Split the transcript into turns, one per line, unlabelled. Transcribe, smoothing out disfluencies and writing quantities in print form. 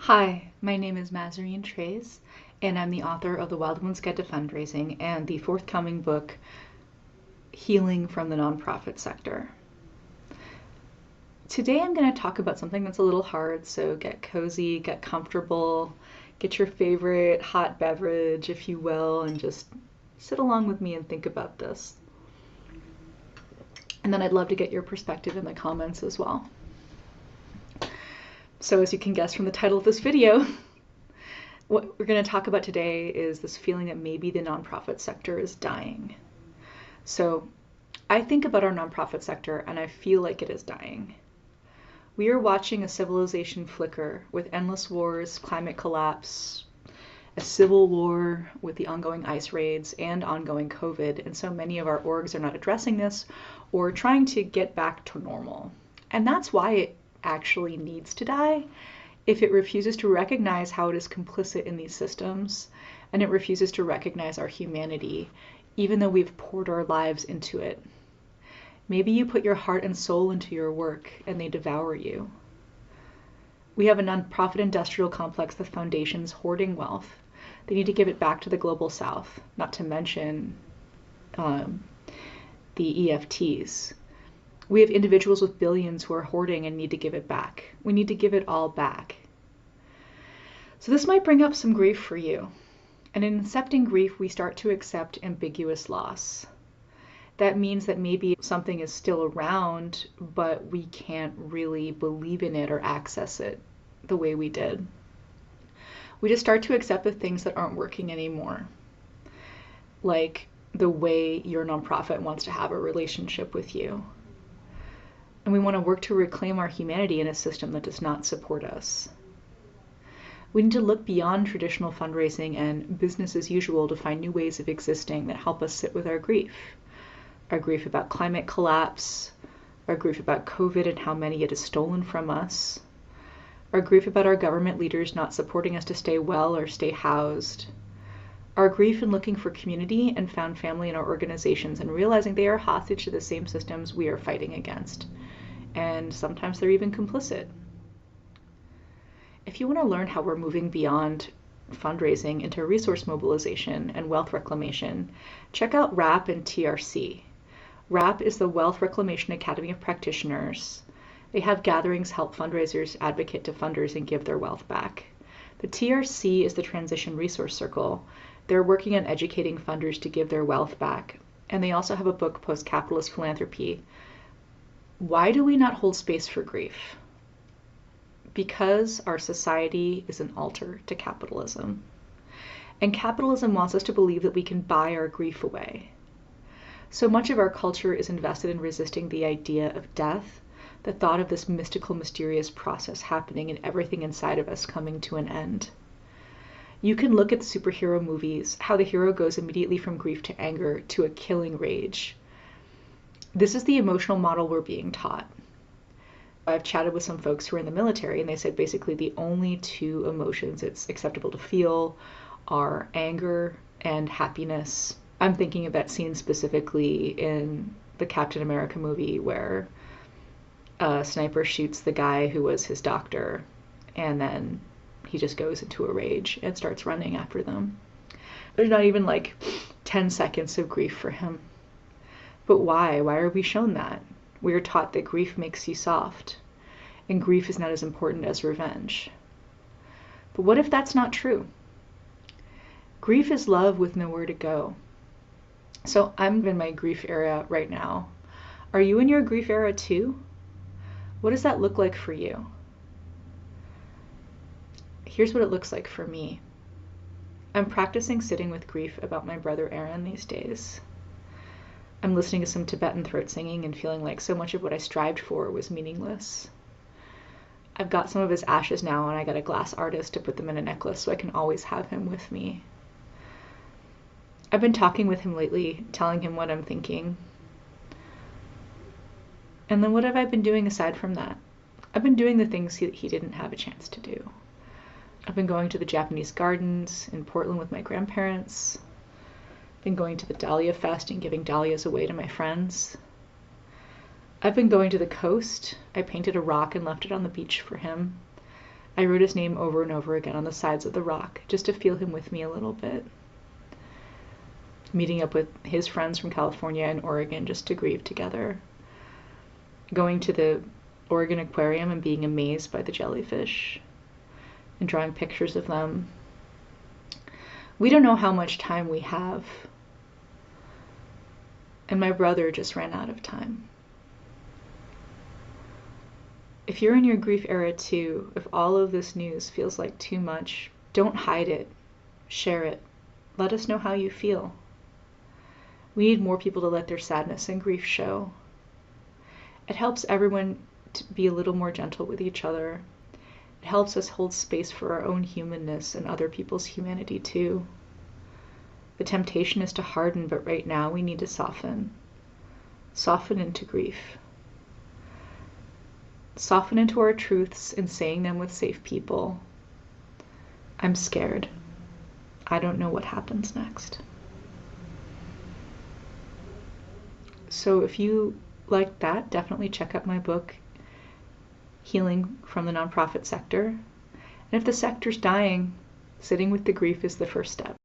Hi, my name is Mazarine Trace, and I'm the author of The Wild One's Guide to Fundraising and the forthcoming book, Healing from the Nonprofit Sector. Today I'm going to talk about something that's a little hard, so get cozy, get comfortable, get your favorite hot beverage, if you will, and just sit along with me and think about this. And then I'd love to get your perspective in the comments as well. So as you can guess from the title of this video, what we're going to talk about today is this feeling that maybe the nonprofit sector is dying. So I think about our nonprofit sector and I feel like it is dying. We are watching a civilization flicker with endless wars, climate collapse, a civil war with the ongoing ICE raids and ongoing COVID, and so many of our orgs are not addressing this or trying to get back to normal. And that's why it actually needs to die. If it refuses to recognize how it is complicit in these systems, and it refuses to recognize our humanity, even though we've poured our lives into it. Maybe you put your heart and soul into your work and they devour you. We have a nonprofit industrial complex with foundations hoarding wealth. They need to give it back to the global south, not to mention the EFTs. We have individuals with billions who are hoarding and need to give it back. We need to give it all back. So this might bring up some grief for you. And in accepting grief, we start to accept ambiguous loss. That means that maybe something is still around, but we can't really believe in it or access it the way we did. We just start to accept the things that aren't working anymore. Like the way your nonprofit wants to have a relationship with you. And we want to work to reclaim our humanity in a system that does not support us. We need to look beyond traditional fundraising and business as usual to find new ways of existing that help us sit with our grief about climate collapse, our grief about COVID and how many it has stolen from us, our grief about our government leaders not supporting us to stay well or stay housed, our grief in looking for community and found family in our organizations and realizing they are hostage to the same systems we are fighting against. And sometimes they're even complicit. If you want to learn how we're moving beyond fundraising into resource mobilization and wealth reclamation, check out WRAP and TRC. WRAP is the Wealth Reclamation Academy of Practitioners. They have gatherings help fundraisers advocate to funders and give their wealth back. The TRC is the Transition Resource Circle. They're working on educating funders to give their wealth back. And they also have a book, Post-Capitalist Philanthropy. Why do we not hold space for grief? Because our society is an altar to capitalism. And capitalism wants us to believe that we can buy our grief away. So much of our culture is invested in resisting the idea of death, the thought of this mystical, mysterious process happening and everything inside of us coming to an end. You can look at the superhero movies, how the hero goes immediately from grief to anger to a killing rage. This is the emotional model we're being taught. I've chatted with some folks who are in the military and they said basically the only two emotions it's acceptable to feel are anger and happiness. I'm thinking of that scene specifically in the Captain America movie where a sniper shoots the guy who was his doctor and then he just goes into a rage and starts running after them. There's not even like 10 seconds of grief for him. But why? Why are we shown that? We are taught that grief makes you soft, and grief is not as important as revenge. But what if that's not true? Grief is love with nowhere to go. So I'm in my grief era right now. Are you in your grief era too? What does that look like for you? Here's what it looks like for me. I'm practicing sitting with grief about my brother Aaron these days. I'm listening to some Tibetan throat singing and feeling like so much of what I strived for was meaningless. I've got some of his ashes now and I got a glass artist to put them in a necklace so I can always have him with me. I've been talking with him lately, telling him what I'm thinking. And then what have I been doing aside from that? I've been doing the things he didn't have a chance to do. I've been going to the Japanese gardens in Portland with my grandparents. Been going to the Dahlia Fest and giving dahlias away to my friends. I've been going to the coast. I painted a rock and left it on the beach for him. I wrote his name over and over again on the sides of the rock just to feel him with me a little bit. Meeting up with his friends from California and Oregon just to grieve together. Going to the Oregon Aquarium and being amazed by the jellyfish and drawing pictures of them. We don't know how much time we have. And my brother just ran out of time. If you're in your grief era too, if all of this news feels like too much, don't hide it. Share it. Let us know how you feel. We need more people to let their sadness and grief show. It helps everyone to be a little more gentle with each other. It helps us hold space for our own humanness and other people's humanity too. The temptation is to harden, but right now we need to soften. Soften into grief. Soften into our truths and saying them with safe people. I'm scared. I don't know what happens next. So if you like that, definitely check out my book, Healing from the Nonprofit Sector. And if the sector's dying, sitting with the grief is the first step.